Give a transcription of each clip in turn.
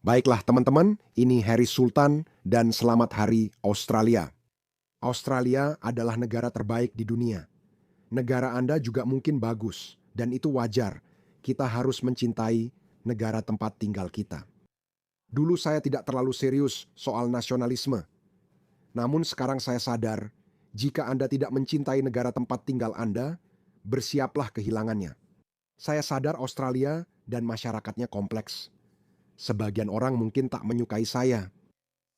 Baiklah teman-teman, ini Harry Sultan dan selamat Hari Australia. Australia adalah negara terbaik di dunia. Negara Anda juga mungkin bagus, dan itu wajar. Kita harus mencintai negara tempat tinggal kita. Dulu saya tidak terlalu serius soal nasionalisme. Namun sekarang saya sadar, jika Anda tidak mencintai negara tempat tinggal Anda, bersiaplah kehilangannya. Saya sadar Australia dan masyarakatnya kompleks. Sebagian orang mungkin tak menyukai saya.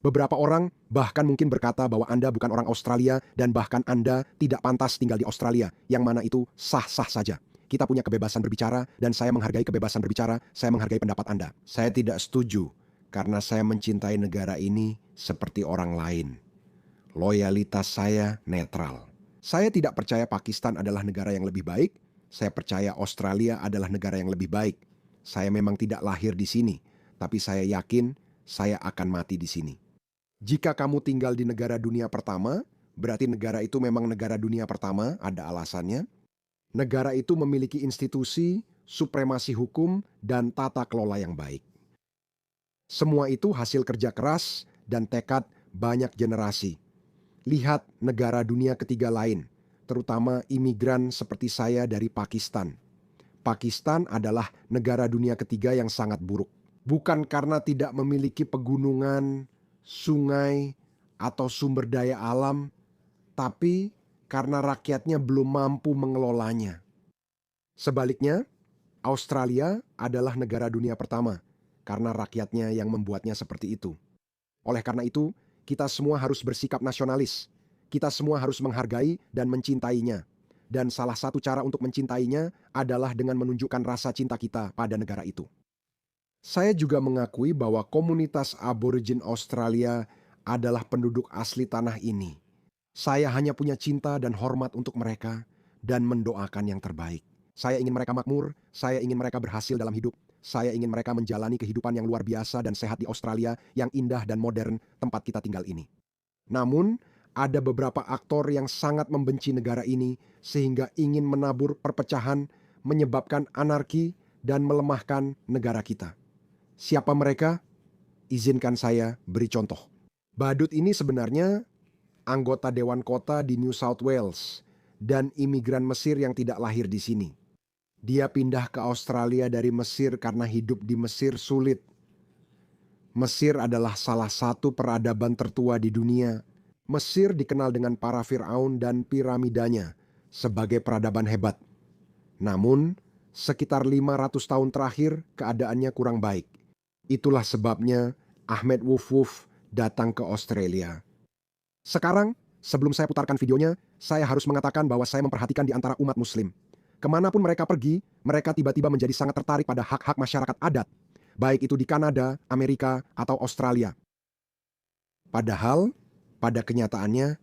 Beberapa orang bahkan mungkin berkata bahwa Anda bukan orang Australia dan bahkan Anda tidak pantas tinggal di Australia, yang mana itu sah-sah saja. Kita punya kebebasan berbicara dan saya menghargai kebebasan berbicara, saya menghargai pendapat Anda. Saya tidak setuju karena saya mencintai negara ini seperti orang lain. Loyalitas saya netral. Saya tidak percaya Pakistan adalah negara yang lebih baik, saya percaya Australia adalah negara yang lebih baik. Saya memang tidak lahir di sini, tapi saya yakin saya akan mati di sini. Jika kamu tinggal di negara dunia pertama, berarti negara itu memang negara dunia pertama, ada alasannya. Negara itu memiliki institusi, supremasi hukum, dan tata kelola yang baik. Semua itu hasil kerja keras dan tekad banyak generasi. Lihat negara dunia ketiga lain, terutama imigran seperti saya dari Pakistan. Pakistan adalah negara dunia ketiga yang sangat buruk. Bukan karena tidak memiliki pegunungan, sungai, atau sumber daya alam, tapi karena rakyatnya belum mampu mengelolanya. Sebaliknya, Australia adalah negara dunia pertama, karena rakyatnya yang membuatnya seperti itu. Oleh karena itu, kita semua harus bersikap nasionalis. Kita semua harus menghargai dan mencintainya. Dan salah satu cara untuk mencintainya adalah dengan menunjukkan rasa cinta kita pada negara itu. Saya juga mengakui bahwa komunitas aborigin Australia adalah penduduk asli tanah ini. Saya hanya punya cinta dan hormat untuk mereka dan mendoakan yang terbaik. Saya ingin mereka makmur, saya ingin mereka berhasil dalam hidup. Saya ingin mereka menjalani kehidupan yang luar biasa dan sehat di Australia yang indah dan modern tempat kita tinggal ini. Namun, ada beberapa aktor yang sangat membenci negara ini sehingga ingin menabur perpecahan, menyebabkan anarki, dan melemahkan negara kita. Siapa mereka? Izinkan saya beri contoh. Badut ini sebenarnya anggota Dewan Kota di New South Wales dan imigran Mesir yang tidak lahir di sini. Dia pindah ke Australia dari Mesir karena hidup di Mesir sulit. Mesir adalah salah satu peradaban tertua di dunia. Mesir dikenal dengan para Firaun dan piramidanya sebagai peradaban hebat. Namun, sekitar 500 tahun terakhir keadaannya kurang baik. Itulah sebabnya Ahmed Wuf Wuf datang ke Australia. Sekarang, sebelum saya putarkan videonya, saya harus mengatakan bahwa saya memperhatikan di antara umat muslim. Kemanapun mereka pergi, mereka tiba-tiba menjadi sangat tertarik pada hak-hak masyarakat adat, baik itu di Kanada, Amerika, atau Australia. Padahal, pada kenyataannya,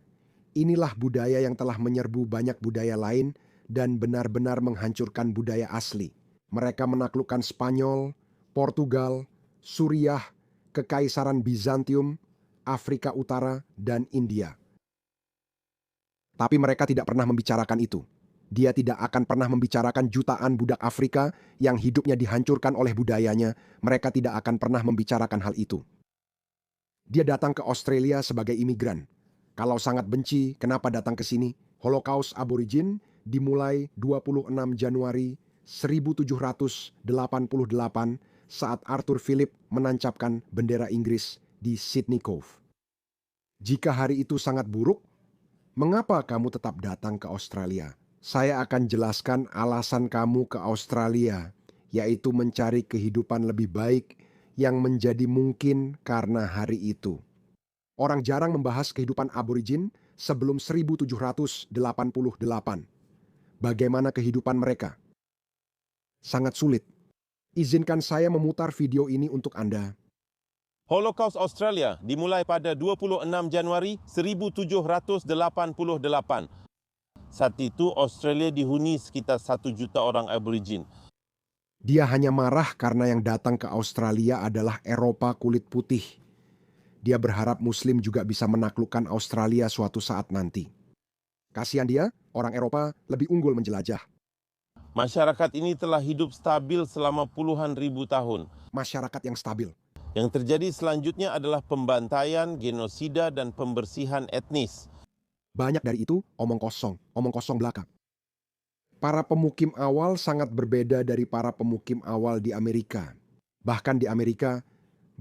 inilah budaya yang telah menyerbu banyak budaya lain dan benar-benar menghancurkan budaya asli. Mereka menaklukkan Spanyol, Portugal, Suriah, Kekaisaran Bizantium, Afrika Utara, dan India. Tapi mereka tidak pernah membicarakan itu. Dia tidak akan pernah membicarakan jutaan budak Afrika yang hidupnya dihancurkan oleh budayanya. Mereka tidak akan pernah membicarakan hal itu. Dia datang ke Australia sebagai imigran. Kalau sangat benci, kenapa datang ke sini? Holocaust Aborigin dimulai 26 Januari 1788 saat Arthur Phillip menancapkan bendera Inggris di Sydney Cove. Jika hari itu sangat buruk, mengapa kamu tetap datang ke Australia? Saya akan jelaskan alasan kamu ke Australia, yaitu mencari kehidupan lebih baik yang menjadi mungkin karena hari itu. Orang jarang membahas kehidupan aborigin sebelum 1788. Bagaimana kehidupan mereka? Sangat sulit. Izinkan saya memutar video ini untuk Anda. Holocaust Australia dimulai pada 26 Januari 1788. Saat itu Australia dihuni sekitar 1 juta orang aborigin. Dia hanya marah karena yang datang ke Australia adalah Eropa kulit putih. Dia berharap Muslim juga bisa menaklukkan Australia suatu saat nanti. Kasihan dia, orang Eropa lebih unggul menjelajah. Masyarakat ini telah hidup stabil selama puluhan ribu tahun. Masyarakat yang stabil. Yang terjadi selanjutnya adalah pembantaian, genosida, dan pembersihan etnis. Banyak dari itu omong kosong belaka. Para pemukim awal sangat berbeda dari para pemukim awal di Amerika. Bahkan di Amerika,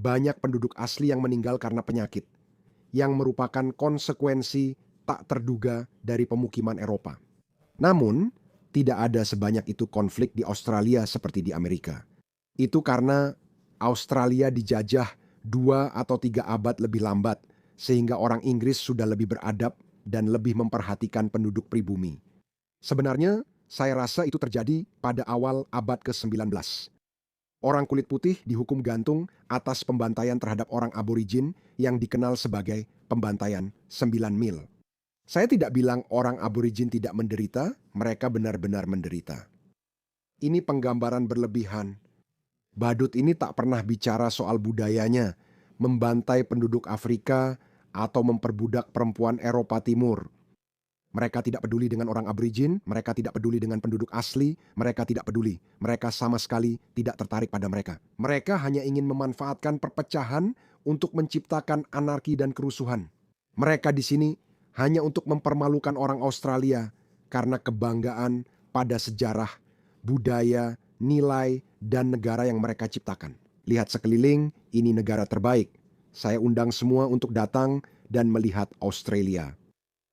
banyak penduduk asli yang meninggal karena penyakit, yang merupakan konsekuensi tak terduga dari pemukiman Eropa. Namun, tidak ada sebanyak itu konflik di Australia seperti di Amerika. Itu karena Australia dijajah 2 atau 3 abad lebih lambat, sehingga orang Inggris sudah lebih beradab dan lebih memperhatikan penduduk pribumi. Sebenarnya, saya rasa itu terjadi pada awal abad ke-19. Orang kulit putih dihukum gantung atas pembantaian terhadap orang aborigin yang dikenal sebagai pembantaian 9 mil. Saya tidak bilang orang aborigin tidak menderita, mereka benar-benar menderita. Ini penggambaran berlebihan. Badut ini tak pernah bicara soal budayanya, membantai penduduk Afrika atau memperbudak perempuan Eropa Timur. Mereka tidak peduli dengan orang aborigin, mereka tidak peduli dengan penduduk asli, mereka tidak peduli. Mereka sama sekali tidak tertarik pada mereka. Mereka hanya ingin memanfaatkan perpecahan untuk menciptakan anarki dan kerusuhan. Mereka di sini hanya untuk mempermalukan orang Australia karena kebanggaan pada sejarah, budaya, nilai, dan negara yang mereka ciptakan. Lihat sekeliling, ini negara terbaik. Saya undang semua untuk datang dan melihat Australia.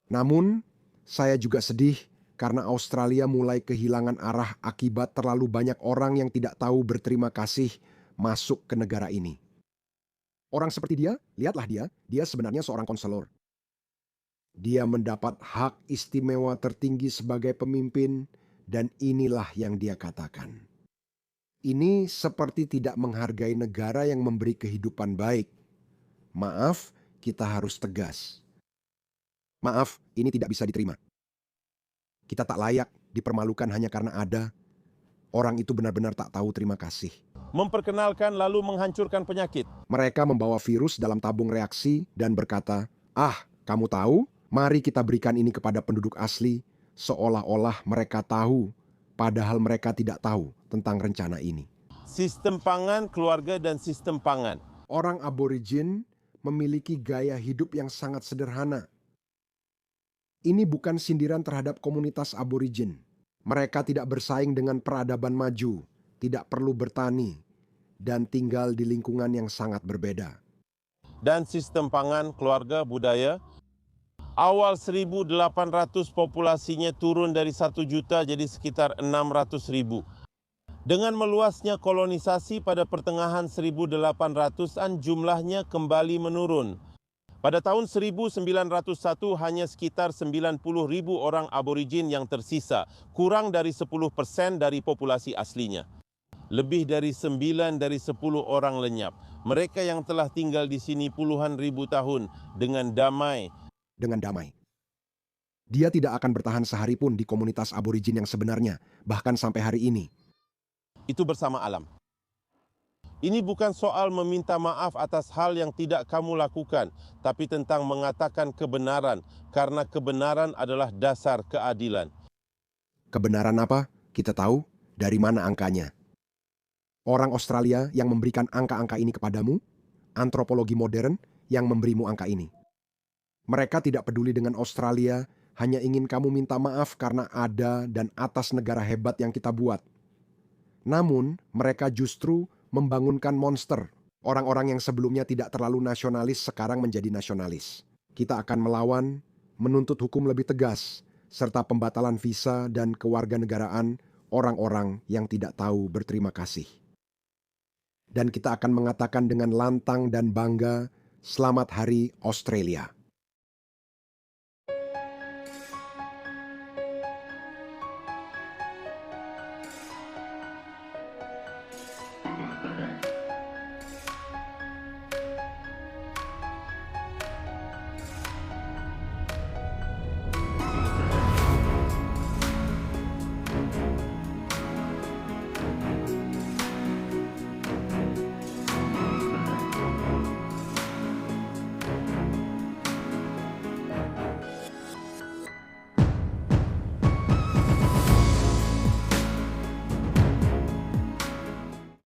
Namun, saya juga sedih karena Australia mulai kehilangan arah akibat terlalu banyak orang yang tidak tahu berterima kasih masuk ke negara ini. Orang seperti dia, lihatlah dia sebenarnya seorang konselor. Dia mendapat hak istimewa tertinggi sebagai pemimpin dan inilah yang dia katakan. Ini seperti tidak menghargai negara yang memberi kehidupan baik. Maaf, kita harus tegas. Maaf, ini tidak bisa diterima. Kita tak layak dipermalukan hanya karena ada. Orang itu benar-benar tak tahu terima kasih. Memperkenalkan lalu menghancurkan penyakit. Mereka membawa virus dalam tabung reaksi dan berkata, kamu tahu? Mari kita berikan ini kepada penduduk asli, seolah-olah mereka tahu, padahal mereka tidak tahu tentang rencana ini. Sistem pangan, keluarga, dan sistem pangan. Orang aborigin memiliki gaya hidup yang sangat sederhana. Ini bukan sindiran terhadap komunitas aborigin. Mereka tidak bersaing dengan peradaban maju, tidak perlu bertani, dan tinggal di lingkungan yang sangat berbeda. Dan sistem pangan, keluarga, budaya. Awal 1800 populasinya turun dari 1 juta jadi sekitar 600.000. Dengan meluasnya kolonisasi pada pertengahan 1800-an jumlahnya kembali menurun. Pada tahun 1901 hanya sekitar 90.000 orang aborigin yang tersisa, kurang dari 10% dari populasi aslinya. Lebih dari 9 dari 10 orang lenyap. Mereka yang telah tinggal di sini puluhan ribu tahun dengan damai. Dia tidak akan bertahan sehari pun di komunitas aborigin yang sebenarnya, bahkan sampai hari ini. Itu bersama alam. Ini bukan soal meminta maaf atas hal yang tidak kamu lakukan, tapi tentang mengatakan kebenaran, karena kebenaran adalah dasar keadilan. Kebenaran apa? Kita tahu dari mana angkanya. Orang Australia yang memberikan angka-angka ini kepadamu, antropologi modern yang memberimu angka ini. Mereka tidak peduli dengan Australia, hanya ingin kamu minta maaf karena ada dan atas negara hebat yang kita buat. Namun, mereka justru membangunkan monster. Orang-orang yang sebelumnya tidak terlalu nasionalis sekarang menjadi nasionalis. Kita akan melawan, menuntut hukum lebih tegas, serta pembatalan visa dan kewarganegaraan orang-orang yang tidak tahu berterima kasih. Dan kita akan mengatakan dengan lantang dan bangga, Selamat Hari Australia.